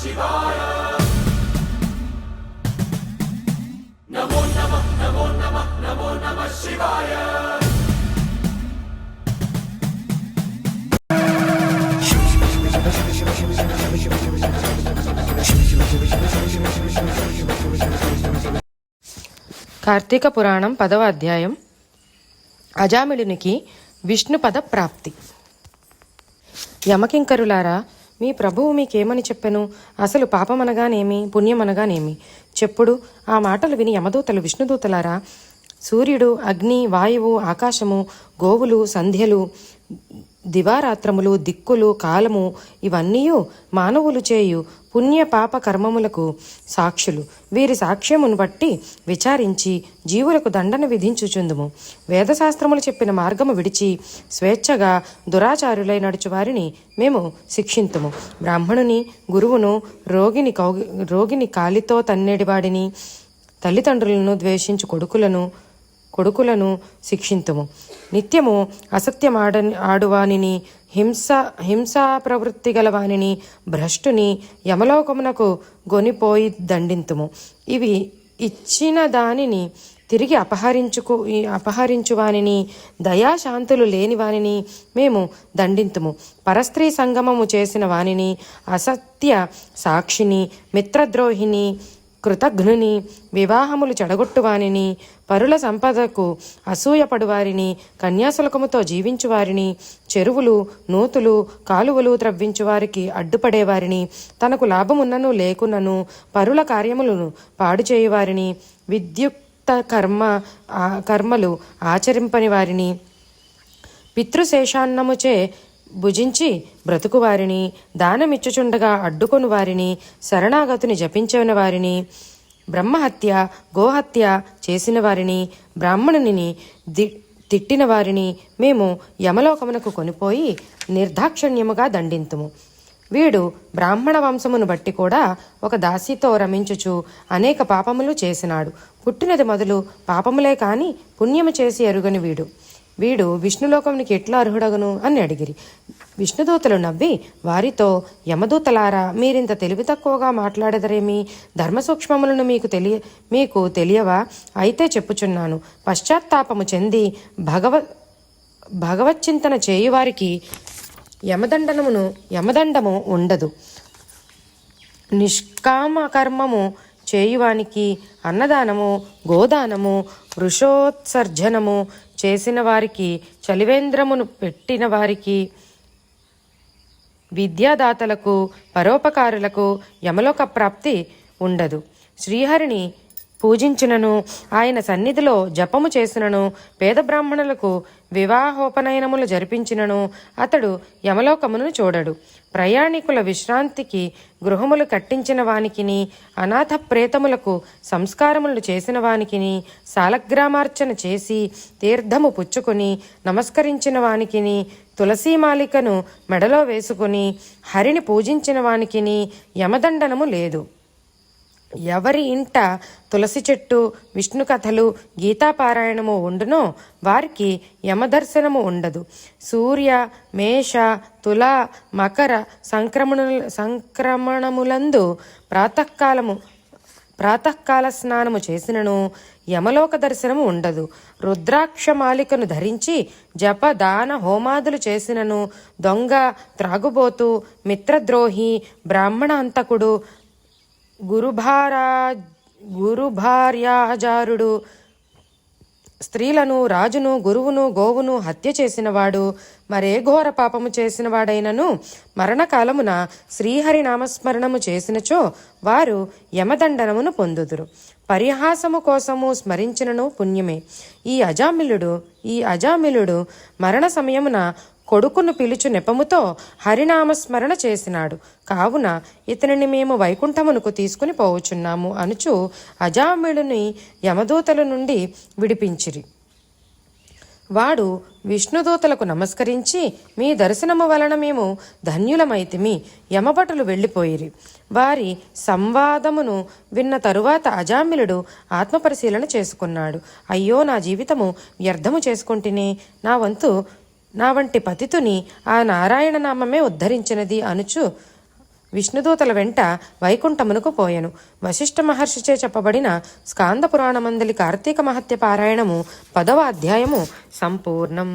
కార్తీక పురాణం 10వ అధ్యాయం. అజామిళునికి విష్ణుపద ప్రాప్తి. యమకింకరులారా, మీ ప్రభువు మీకేమని చెప్పెను? అసలు పాపమనగానేమి, పుణ్యమనగానేమి చెప్పుడు. ఆ మాటలు విని యమదూతలు, విష్ణుదూతలారా, సూర్యుడు, అగ్ని, వాయువు, ఆకాశము, గోవులు, సంధ్యలు, దివారాత్రములు, దిక్కులు, కాలము ఇవన్నీయు మానవులు చేయు పుణ్య పాప కర్మములకు సాక్షులు. వీరి సాక్ష్యమును బట్టి విచారించి జీవులకు దండన విధించుచుందుము. వేదశాస్త్రములు చెప్పిన మార్గము విడిచి స్వేచ్ఛగా దురాచారులై నడుచు వారిని మేము శిక్షింతుము. బ్రాహ్మణుని, గురువును, రోగిని కాలితో తన్నేడివాడిని, తల్లిదండ్రులను ద్వేషించు కొడుకులను శిక్షింతుము. నిత్యము అసత్యమాడువానిని, హింసా ప్రవృత్తి గలవానిని, భ్రష్టుని యమలోకమునకు గొనిపోయి దండింతుము. ఇవి ఇచ్చిన దానిని తిరిగి అపహరించువానిని, దయాశాంతులు లేని వానిని మేము దండింతుము. పరస్త్రీ సంగమము చేసిన వానిని, అసత్య సాక్షిని, మిత్రద్రోహిని, కృతఘ్నుని, వివాహములు చెడగొట్టువానిని, పరుల సంపదకు అసూయపడువారిని, కన్యాశుల్కముతో జీవించువారిని, చెరువులు, నూతులు, కాలువలు త్రవ్వించువారికి అడ్డుపడేవారిని, తనకు లాభమున్నను లేకున్నను పరుల కార్యములను పాడు చేయువారిని, విద్యుక్త కర్మలు ఆచరింపని వారిని, పితృశేషాన్నముచే భుజించి బ్రతుకువారిని, దానమిచ్చుచుండగా అడ్డుకొని వారిని, శరణాగతిని జపించిన వారిని, బ్రహ్మహత్య, గోహత్య చేసిన వారిని, బ్రాహ్మణుని తిట్టిన వారిని మేము యమలోకమునకు కొనిపోయి నిర్దాక్షిణ్యముగా దండింతుము. వీడు బ్రాహ్మణ వంశమును బట్టి కూడా ఒక దాసితో రమించుచు అనేక పాపములు చేసినాడు. పుట్టినది మొదలు పాపములే కాని పుణ్యము చేసి ఎరుగని వీడు విష్ణులోకమునికి ఎట్లా అర్హుడగును అని అడిగిరి. విష్ణుదూతలు నవ్వి వారితో, యమదూతలారా, మీరింత తెలివి తక్కువగా మాట్లాడదరేమి? ధర్మ సూక్ష్మములను మీకు తెలియవా? అయితే చెప్పుచున్నాను. పశ్చాత్తాపము చెంది భగవచ్చింతన చేయువారికి యమదండము ఉండదు. నిష్కామ కర్మము చేయువానికి అన్నదానము, గోదానము, వృషోత్సర్జనము చేసిన వారికి, చలివేంద్రమును పెట్టిన వారికి, విద్యాదాతలకు, పరోపకారులకు యమలోక ప్రాప్తి ఉండదు. శ్రీహరిని పూజించినను, ఆయన సన్నిధిలో జపము చేసినను, పేద బ్రాహ్మణులకు వివాహోపనయనములు జరిపించినను అతడు యమలోకమును చూడడు. ప్రయాణికుల విశ్రాంతికి గృహములు కట్టించిన వానికిని, అనాథ ప్రేతములకు సంస్కారములు చేసిన వానికిని, సాలగ్రామార్చన చేసి తీర్థము పుచ్చుకొని నమస్కరించిన వానికిని, తులసీమాలికను మెడలో వేసుకుని హరిని పూజించిన వానికిని యమదండనము లేదు. ఎవరి ఇంట తులసి చెట్టు, విష్ణు కథలు, గీతాపారాయణము ఉండునో వారికి యమదర్శనము ఉండదు. సూర్య, మేష, తుల, మకర సంక్రమణములందు ప్రాతకాల స్నానము చేసినను యమలోక దర్శనము ఉండదు. రుద్రాక్షమాలికను ధరించి జప, దాన, హోమాదులు చేసినను దొంగ, త్రాగుబోతు, మిత్రద్రోహి, బ్రాహ్మణ హంతకుడు, గురుభార్యాజారుడు, స్త్రీలను, రాజును, గురువును, గోవును హత్య చేసినవాడు, మరే ఘోర పాపము చేసిన వాడైనను మరణకాలమున శ్రీహరి నామస్మరణము చేసినచో వారు యమదండనమును పొందుదురు. పరిహాసము కోసము స్మరించినను పుణ్యమే. ఈ అజామిలుడు మరణ సమయమున కొడుకును పిలుచు నెపముతో హరినామస్మరణ చేసినాడు. కావున ఇతనిని మేము వైకుంఠమునకు తీసుకుని పోవచున్నాము అనుచు అజామిళుని యమదూతల నుండి విడిపించిరి. వాడు విష్ణుదూతలకు నమస్కరించి, మీ దర్శనము వలన మేము ధన్యులమైతిమి. యమభటులు వెళ్ళిపోయిరి. వారి సంవాదమును విన్న తరువాత అజామిలుడు ఆత్మపరిశీలన చేసుకున్నాడు. అయ్యో, నా జీవితము వ్యర్థము చేసుకుంటేనే, నా వంటి పతితుని ఆ నారాయణ నామమే ఉద్ధరించినది అనుచు విష్ణుదూతల వెంట వైకుంఠమునకు పోయెను. వశిష్ఠ మహర్షిచే చెప్పబడిన స్కాంద పురాణమందలి కార్తీక మహత్య పారాయణము 10వ అధ్యాయము సంపూర్ణం.